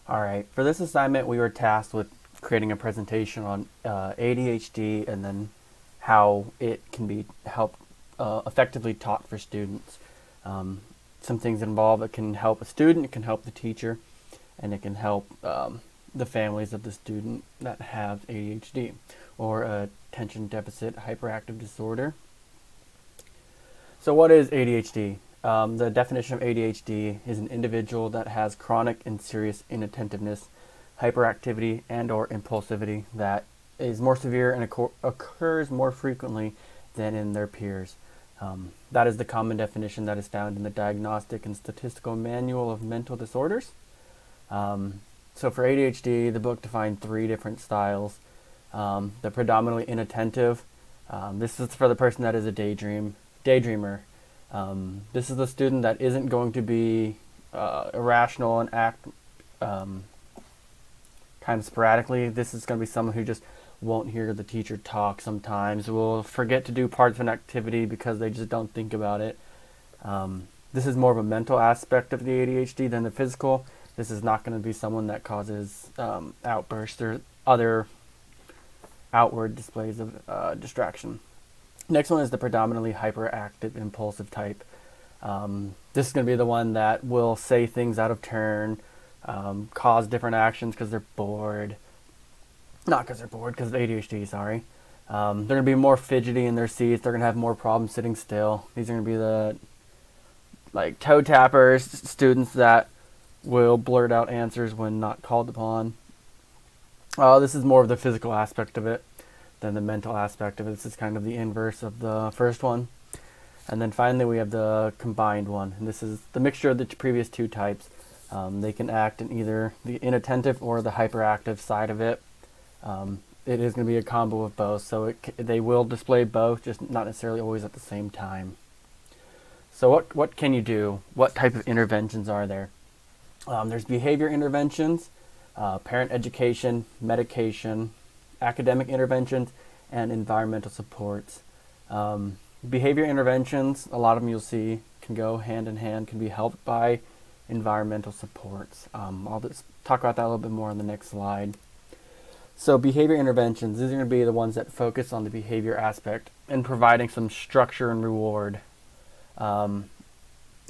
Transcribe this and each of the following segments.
All right, for this assignment, we were tasked with creating a presentation on ADHD and then how it can be helped effectively taught for students. Um, some things involved, it can help a student, it can help the teacher, and it can help the families of the student that have ADHD or attention deficit hyperactive disorder. So what is ADHD? The definition of ADHD is an individual that has chronic and serious inattentiveness, hyperactivity, and/or impulsivity that is more severe and occurs more frequently than in their peers. That is the common definition that is found in the Diagnostic and Statistical Manual of Mental Disorders. So for ADHD, the book defined three different styles. The predominantly inattentive. This is for the person that is a daydreamer. This is the student that isn't going to be irrational and act kind of sporadically. This is going to be someone who just won't hear the teacher talk sometimes, will forget to do parts of an activity because they just don't think about it. This is more of a mental aspect of the ADHD than the physical. This is not going to be someone that causes outbursts or other outward displays of distraction. Next one is the predominantly hyperactive impulsive type. This is going to be the one that will say things out of turn, cause different actions because they're bored. Not because they're bored, because of ADHD, sorry. They're going to be more fidgety in their seats. They're going to have more problems sitting still. These are going to be the toe tappers, students that will blurt out answers when not called upon. This is more of the physical aspect of it than the mental aspect of it. This is kind of the inverse of the first one. And then finally we have the combined one. And this is the mixture of the previous two types. They can act in either the inattentive or the hyperactive side of it. It is going to be a combo of both, so they will display both, just not necessarily always at the same time. So what can you do? What type of interventions are there? There's behavior interventions, parent education, medication, academic interventions, and environmental supports. Behavior interventions, a lot of them you'll see, can go hand in hand, can be helped by environmental supports. I'll just talk about that a little bit more on the next slide. So behavior interventions, these are going to be the ones that focus on the behavior aspect and providing some structure and reward.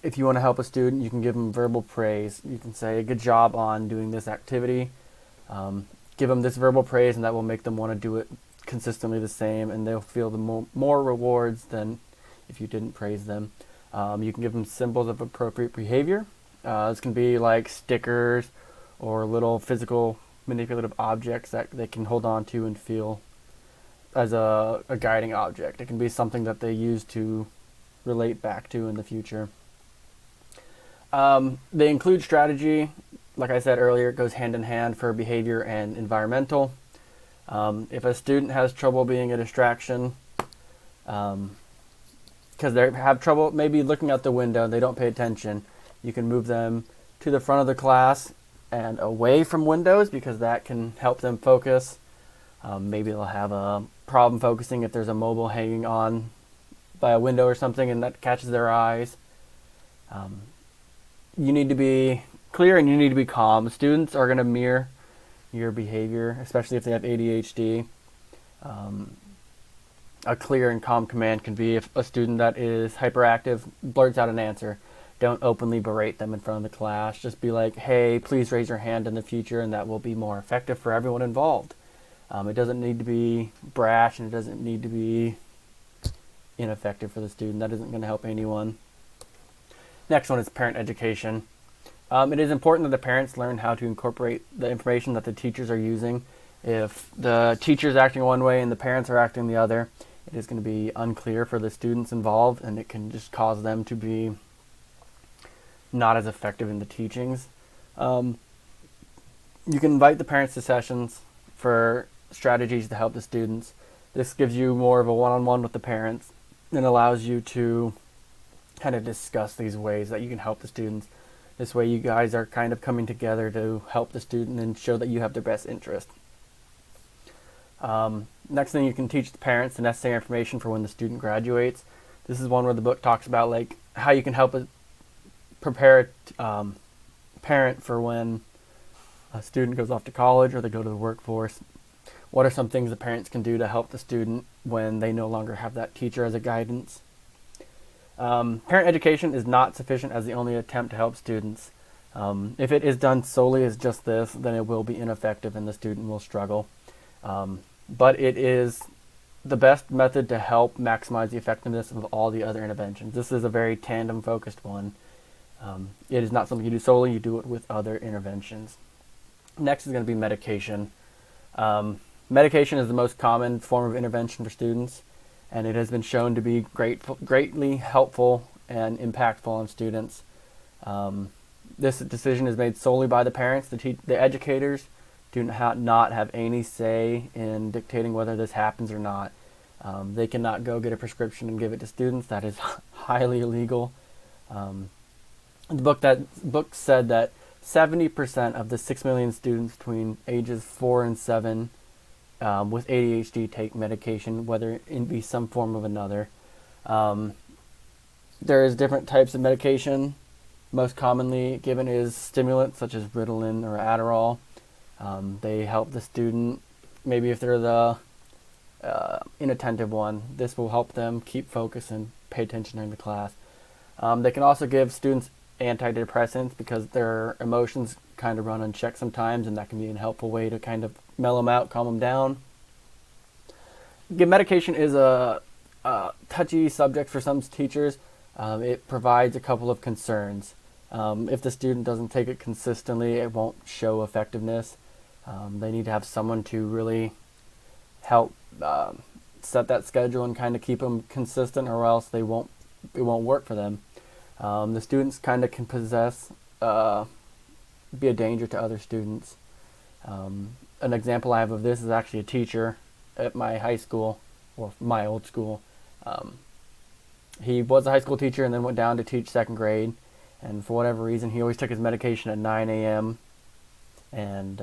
If you want to help a student, you can give them verbal praise. You can say, good job on doing this activity. Give them this verbal praise, and that will make them want to do it consistently the same, and they'll feel the more rewards than if you didn't praise them. You can give them symbols of appropriate behavior. This can be like stickers or little physical manipulative objects that they can hold on to and feel as a guiding object. It can be something that they use to relate back to in the future. They include strategy. Like I said earlier, it goes hand in hand for behavior and environmental. If a student has trouble being a distraction, because they have trouble maybe looking out the window and they don't pay attention, you can move them to the front of the class and away from windows, because that can help them focus. Maybe they'll have a problem focusing if there's a mobile hanging on by a window or something and that catches their eyes. You need to be clear and you need to be calm. Students are going to mirror your behavior, especially if they have ADHD. A clear and calm command can be if a student that is hyperactive blurts out an answer. Don't openly berate them in front of the class. Just be like, hey, please raise your hand in the future, and that will be more effective for everyone involved. It doesn't need to be brash, and it doesn't need to be ineffective for the student. That isn't going to help anyone. Next one is parent education. It is important that the parents learn how to incorporate the information that the teachers are using. If the teacher is acting one way and the parents are acting the other, it is going to be unclear for the students involved, and it can just cause them to be not as effective in the teachings. You can invite the parents to sessions for strategies to help the students. This gives you more of a one-on-one with the parents and allows you to kind of discuss these ways that you can help the students. This way you guys are kind of coming together to help the student and show that you have their best interest. Next thing, you can teach the parents the necessary information for when the student graduates. This is one where the book talks about how you can help prepare a parent for when a student goes off to college or they go to the workforce, what are some things the parents can do to help the student when they no longer have that teacher as a guidance? Parent education is not sufficient as the only attempt to help students. If it is done solely as just this, then it will be ineffective and the student will struggle. But it is the best method to help maximize the effectiveness of all the other interventions. This is a very tandem-focused one. It is not something you do solely, you do it with other interventions. Next is going to be medication. Medication is the most common form of intervention for students, and it has been shown to be greatly helpful and impactful on students. This decision is made solely by the parents. The educators do not have any say in dictating whether this happens or not. They cannot go get a prescription and give it to students. That is highly illegal. The book said that 70% of the 6 million students between ages 4 and 7 with ADHD take medication, whether it be some form of another. There is different types of medication. Most commonly given is stimulants such as Ritalin or Adderall. They help the student, maybe if they're the inattentive one, this will help them keep focus and pay attention during the class. They can also give students antidepressants because their emotions kind of run unchecked sometimes, and that can be a helpful way to kind of mellow them out, calm them down. Medication is a touchy subject for some teachers. It provides a couple of concerns. If the student doesn't take it consistently, it won't show effectiveness. They need to have someone to really help set that schedule and kind of keep them consistent, or else it won't work for them. The students kind of can be a danger to other students. An example I have of this is actually a teacher at my high school, or my old school. He was a high school teacher and then went down to teach second grade, and for whatever reason he always took his medication at 9 a.m. and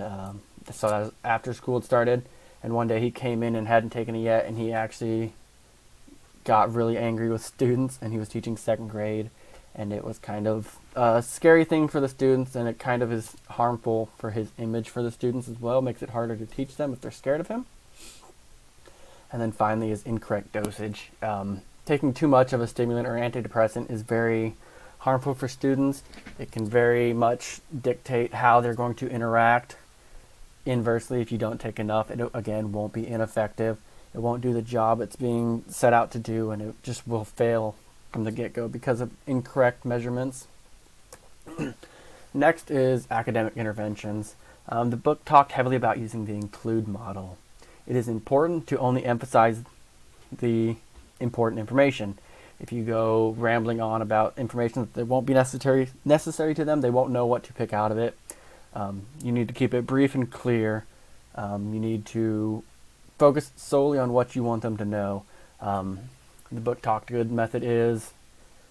so that was after school had started, and one day he came in and hadn't taken it yet, and he actually got really angry with students, and he was teaching second grade, and it was kind of a scary thing for the students, and it kind of is harmful for his image for the students as well. Makes it harder to teach them if they're scared of him. And then finally is incorrect dosage. Taking too much of a stimulant or antidepressant is very harmful for students. It can very much dictate how they're going to interact. Inversely, if you don't take enough, it again won't be ineffective. It won't do the job it's being set out to do, and it just will fail from the get-go because of incorrect measurements. Next is academic interventions. The book talked heavily about using the include model. It is important to only emphasize the important information. If you go rambling on about information that won't be necessary to them, they won't know what to pick out of it. You need to keep it brief and clear. You need to focus solely on what you want them to know. The book talked a good method is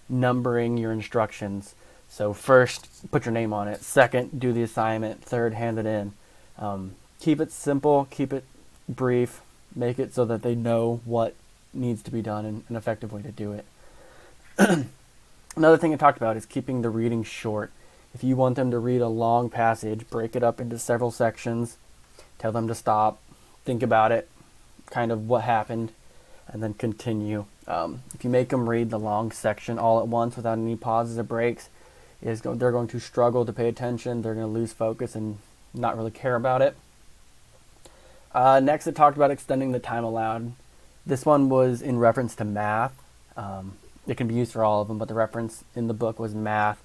numbering your instructions. So first, put your name on it. Second, do the assignment. Third, hand it in. Keep it simple. Keep it brief. Make it so that they know what needs to be done and an effective way to do it. Another thing I talked about is keeping the reading short. If you want them to read a long passage, break it up into several sections. Tell them to stop, think about it, kind of what happened, and then continue. If you make them read the long section all at once without any pauses or breaks, they're going to struggle to pay attention. They're going to lose focus and not really care about it. Next, it talked about extending the time allowed. This one was in reference to math. It can be used for all of them, but the reference in the book was math.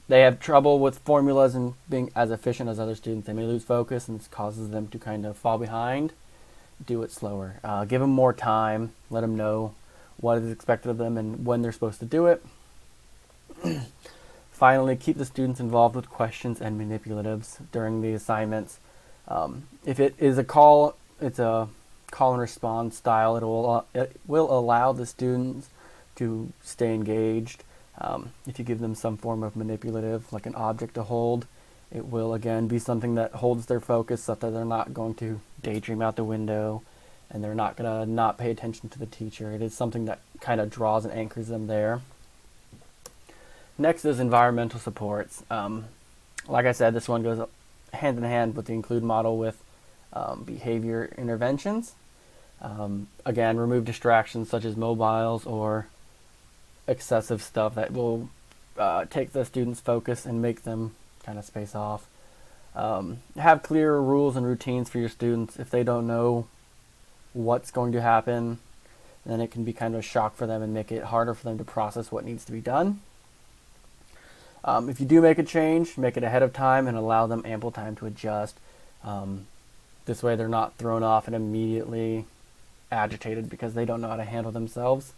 They have trouble with formulas and being as efficient as other students. They may lose focus, and this causes them to kind of fall behind. Do it slower. Give them more time. Let them know what is expected of them and when they're supposed to do it. Finally, keep the students involved with questions and manipulatives during the assignments. If it is it's a call and response style. It will allow the students to stay engaged. If you give them some form of manipulative, like an object to hold, it will again be something that holds their focus so that they're not going to daydream out the window, and they're not going to not pay attention to the teacher. It is something that kind of draws and anchors them there. Next is environmental supports. Like I said, this one goes hand in hand with the include model with behavior interventions. Again, remove distractions such as mobiles or excessive stuff that will take the student's focus and make them kind of space off. Have clear rules and routines for your students. If they don't know what's going to happen, then it can be kind of a shock for them and make it harder for them to process what needs to be done. If you do make a change, make it ahead of time and allow them ample time to adjust. This way they're not thrown off and immediately agitated because they don't know how to handle themselves.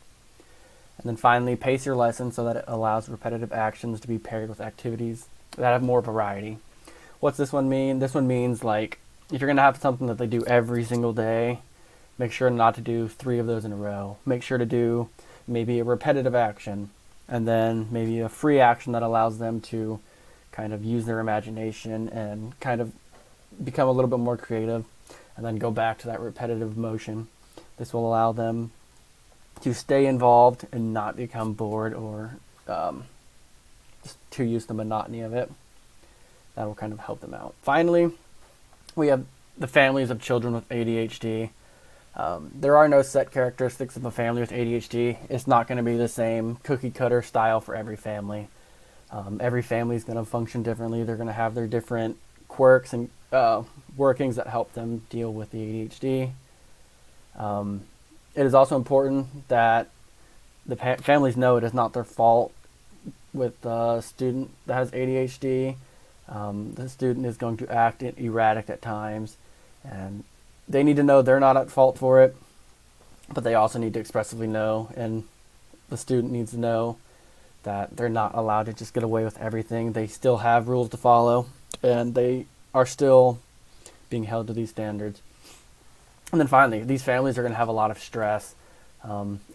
And then finally, pace your lesson so that it allows repetitive actions to be paired with activities that have more variety. What's this one mean? This one means, like, if you're going to have something that they do every single day, make sure not to do 3 of those in a row. Make sure to do maybe a repetitive action and then maybe a free action that allows them to kind of use their imagination and kind of become a little bit more creative, and then go back to that repetitive motion. This will allow them to stay involved and not become bored or just too used to the monotony of it. That will kind of help them out. Finally, we have the families of children with ADHD. There are no set characteristics of a family with ADHD. It's not going to be the same cookie cutter style for every family. Every family is going to function differently. They're going to have their different quirks and workings that help them deal with the ADHD. It is also important that the families know it is not their fault with the student that has ADHD. The student is going to act erratic at times, and they need to know they're not at fault for it, but they also need to expressively know, and the student needs to know that they're not allowed to just get away with everything. They still have rules to follow, and they are still being held to these standards. And then finally, these families are going to have a lot of stress.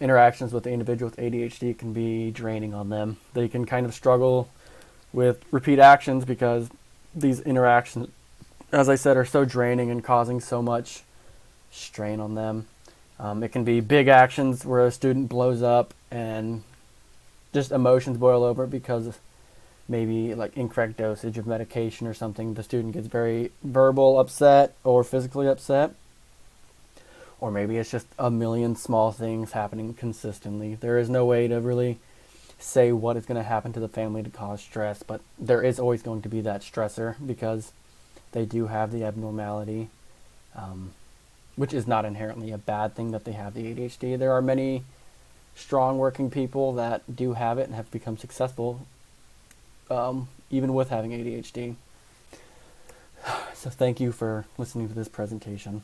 Interactions with the individual with ADHD can be draining on them. They can kind of struggle with repeat actions because these interactions, as I said, are so draining and causing so much strain on them. It can be big actions where a student blows up and just emotions boil over because of maybe like incorrect dosage of medication or something. The student gets very verbal upset or physically upset. Or maybe it's just a million small things happening consistently. There is no way to really say what is going to happen to the family to cause stress, but there is always going to be that stressor because they do have the abnormality, which is not inherently a bad thing that they have the ADHD. There are many strong working people that do have it and have become successful even with having ADHD. So thank you for listening to this presentation.